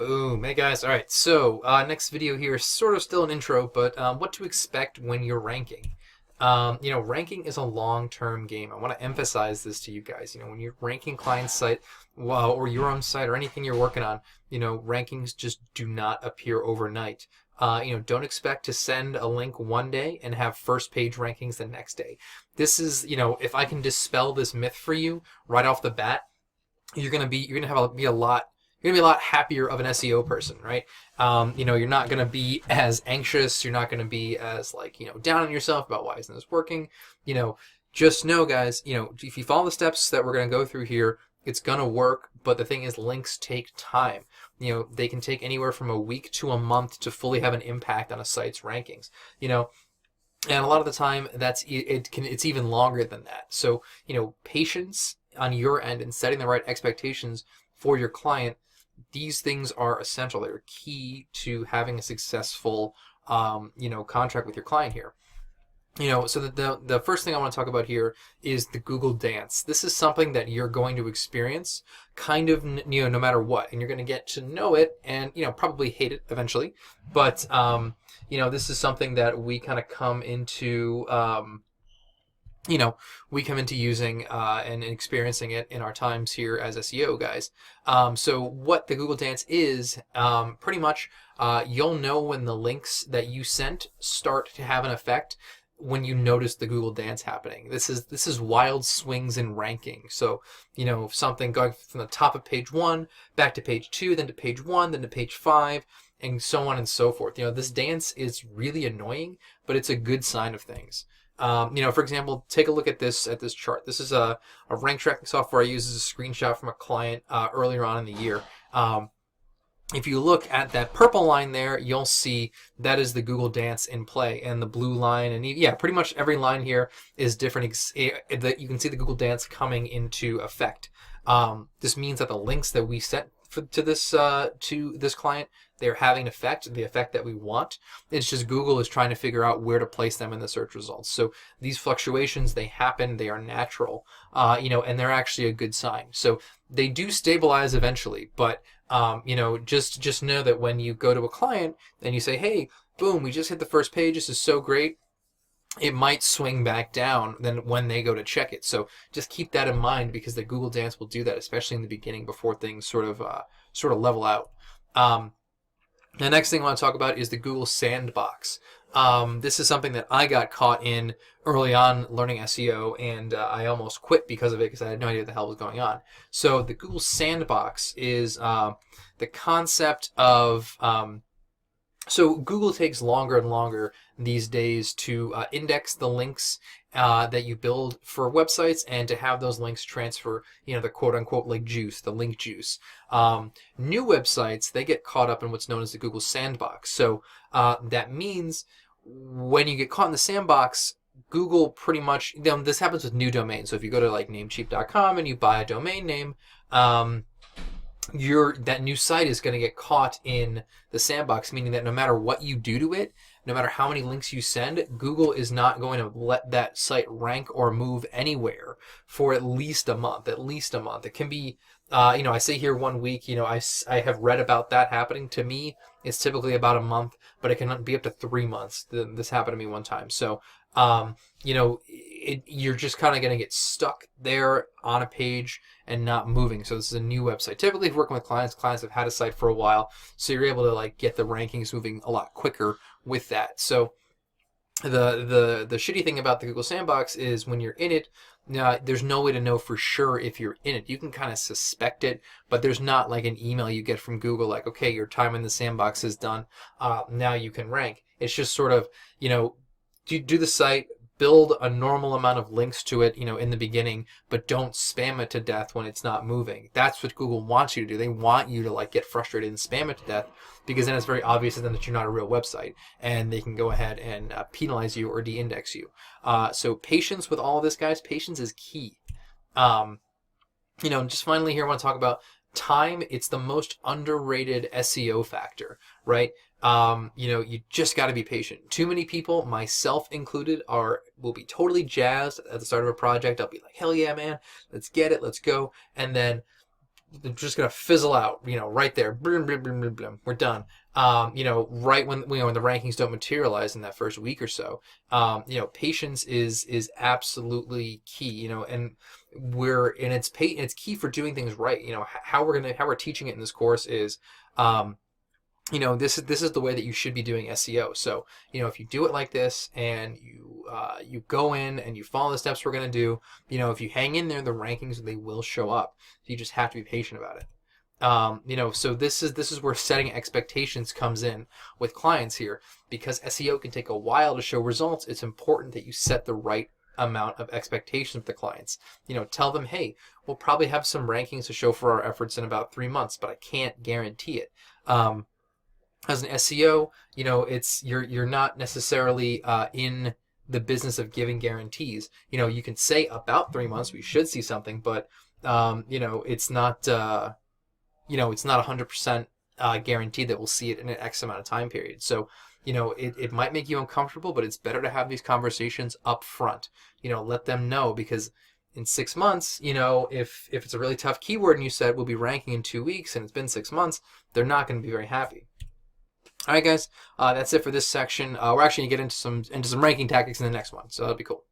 Boom. Hey guys. All right. So next video here is sort of still an intro, but what to expect when you're ranking. Ranking is a long-term game. I want to emphasize this to you guys. When you're ranking client site, well, or your own site or anything you're working on, rankings just do not appear overnight. Don't expect to send a link one day and have first page rankings the next day. This is, if I can dispel this myth for you right off the bat, you're gonna be a lot happier of an SEO person, right? You're not gonna be as anxious. You're not gonna be as down on yourself about why isn't this working. Just know, guys. If you follow the steps that we're gonna go through here, it's gonna work. But the thing is, links take time. They can take anywhere from a week to a month to fully have an impact on a site's rankings. And a lot of the time, it's even longer than that. So, patience on your end and setting the right expectations for your client, these things are essential. They're key to having a successful, contract with your client here. So the first thing I want to talk about here is the Google Dance. This is something that you're going to experience kind of, no matter what, and you're going to get to know it and, probably hate it eventually. But, this is something that we kind of come into, using and experiencing it in our times here as SEO guys. So what the Google Dance is, pretty much, you'll know when the links that you sent start to have an effect when you notice the Google Dance happening. This is wild swings in ranking. So, something going from the top of page 1 back to page 2, then to page 1, then to page 5, and so on and so forth. This dance is really annoying, but it's a good sign of things. For example, take a look at this chart. This is a rank tracking software I use as a screenshot from a client earlier on in the year. If you look at that purple line there, you'll see that is the Google Dance in play, and the blue line, and pretty much every line here is different. That you can see the Google Dance coming into effect. This means that the links that we sent to this client, they're having an effect, the effect that we want. It's just Google is trying to figure out where to place them in the search results. So these fluctuations, they happen, they are natural, and they're actually a good sign. So they do stabilize eventually, but just know that when you go to a client and you say, hey, boom, we just hit the first page, this is so great, it might swing back down then when they go to check it. So just keep that in mind, because the Google Dance will do that, especially in the beginning before things sort of level out. The next thing I want to talk about is the Google Sandbox. This is something that I got caught in early on learning SEO, and I almost quit because of it, because I had no idea what the hell was going on. So the Google Sandbox is the concept of... So Google takes longer and longer these days to index the links that you build for websites, and to have those links transfer, the quote-unquote juice, the link juice. New websites, they get caught up in what's known as the Google Sandbox. So that means when you get caught in the sandbox, Google pretty much, this happens with new domains. So if you go to namecheap.com and you buy a domain name, that new site is going to get caught in the sandbox, meaning that no matter what you do to it, no matter how many links you send, Google is not going to let that site rank or move anywhere for at least a month. It can be, I say here 1 week, I have read about that happening. To me, it's typically about a month, but it can be up to 3 months. This happened to me one time. So, you're just kind of going to get stuck there on a page and not moving. So this is a new website. Typically, if you're working with clients have had a site for a while, so you're able to get the rankings moving a lot quicker with that. So the shitty thing about the Google Sandbox is when you're in it, there's no way to know for sure if you're in it. You can kind of suspect it, but there's not an email you get from Google okay, your time in the sandbox is done. Now you can rank. It's just sort of, do the site, build a normal amount of links to it, in the beginning, but don't spam it to death when it's not moving. That's what Google wants you to do. They want you to get frustrated and spam it to death, because then it's very obvious to them that you're not a real website, and they can go ahead and penalize you or de-index you. So patience with all of this, guys. Patience is key. Just finally here, I want to talk about time. It's the most underrated SEO factor, right? You just got to be patient. Too many people, myself included, will be totally jazzed at the start of a project. I'll be like, hell yeah, man, let's get it, let's go. And then they're just gonna fizzle out, right there. Blim, blim, blim, blim, blim. We're done. Right when the rankings don't materialize in that first week or so. Patience is absolutely key. And it's key for doing things right. How we're teaching it in this course is. This is the way that you should be doing SEO. So, if you do it like this and you go in and you follow the steps we're going to do, if you hang in there, the rankings, they will show up. So you just have to be patient about it. So this is where setting expectations comes in with clients here, because SEO can take a while to show results. It's important that you set the right amount of expectations with the clients. Tell them, hey, we'll probably have some rankings to show for our efforts in about 3 months, but I can't guarantee it. As an SEO, you're not necessarily in the business of giving guarantees. You can say about 3 months we should see something, but it's not it's not 100% guaranteed that we'll see it in an X amount of time period. So it might make you uncomfortable, but it's better to have these conversations up front. Let them know, because in 6 months, if it's a really tough keyword and you said we'll be ranking in 2 weeks and it's been 6 months, they're not going to be very happy. All right, guys, that's it for this section. We're actually going to get into some ranking tactics in the next one, so that'll be cool.